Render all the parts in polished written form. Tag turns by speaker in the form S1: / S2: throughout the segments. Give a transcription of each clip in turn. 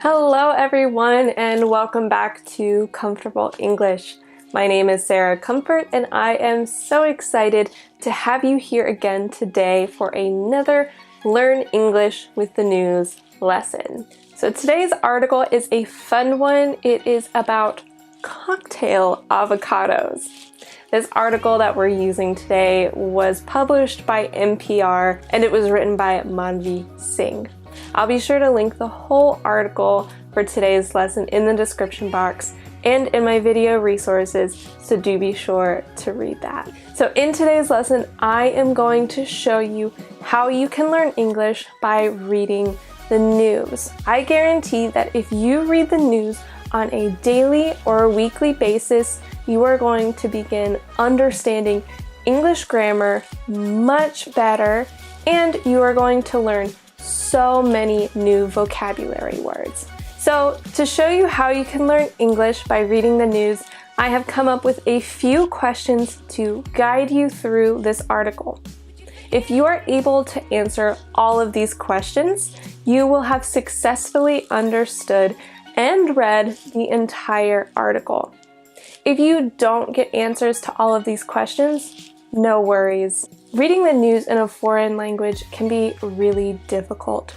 S1: Hello everyone and welcome back to Comfortable English. My name is Sarah Comfort and I am so excited to have you here again today for another Learn English with the News lesson. So today's article is a fun one. It is about cocktail avocados. This article that we're using today was published by NPR and it was written by Manvi Singh. I'll be sure to link the whole article for today's lesson in the description box and in my video resources, so do be sure to read that. So in today's lesson, I am going to show you how you can learn English by reading the news. I guarantee that if you read the news on a daily or weekly basis, you are going to begin understanding English grammar much better, and you are going to learn so many new vocabulary words. So to show you how you can learn English by reading the news, I have come up with a few questions to guide you through this article. If you are able to answer all of these questions, you will have successfully understood and read the entire article. If you don't get answers to all of these questions, no worries. Reading the news in a foreign language can be really difficult.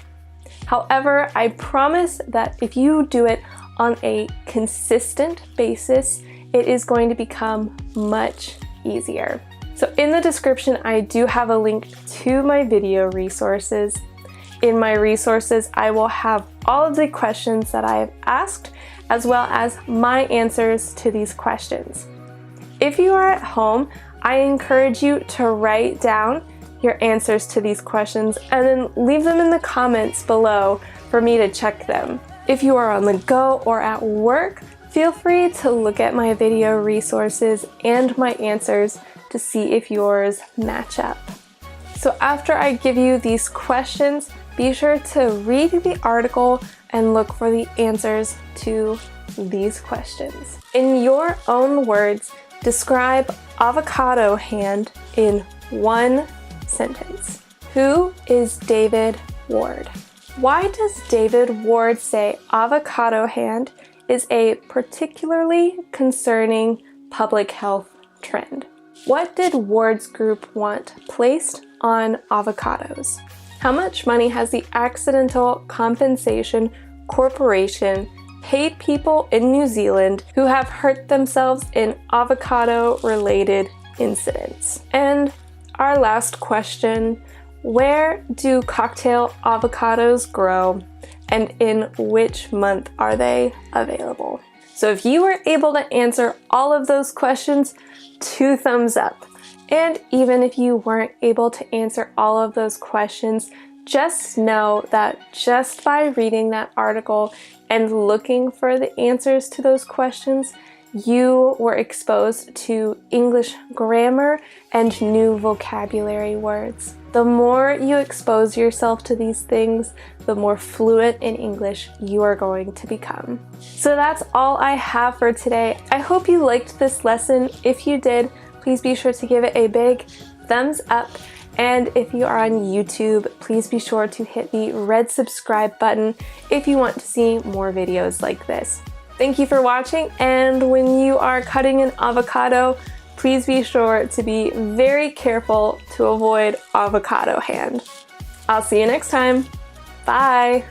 S1: However, I promise that if you do it on a consistent basis, it is going to become much easier. So in the description, I do have a link to my video resources. In my resources, I will have all of the questions that I have asked, as well as my answers to these questions. If you are at home, I encourage you to write down your answers to these questions and then leave them in the comments below for me to check them. If you are on the go or at work, feel free to look at my video resources and my answers to see if yours match up. So after I give you these questions, be sure to read the article and look for the answers to these questions. In your own words, describe avocado hand in one sentence. Who is David Ward? Why does David Ward say avocado hand is a particularly concerning public health trend? What did Ward's group want placed on avocados? How much money has the Accidental Compensation Corporation paid people in New Zealand who have hurt themselves in avocado-related incidents? And our last question, where do cocktail avocados grow and in which month are they available? So if you were able to answer all of those questions, 2 thumbs up. And even if you weren't able to answer all of those questions, just know that just by reading that article and looking for the answers to those questions, you were exposed to English grammar and new vocabulary words. The more you expose yourself to these things, the more fluent in English you are going to become. So that's all I have for today. I hope you liked this lesson. If you did, please be sure to give it a big thumbs up. And if you are on YouTube, please be sure to hit the red subscribe button if you want to see more videos like this. Thank you for watching, and when you are cutting an avocado, please be sure to be very careful to avoid avocado hand. I'll see you next time. Bye!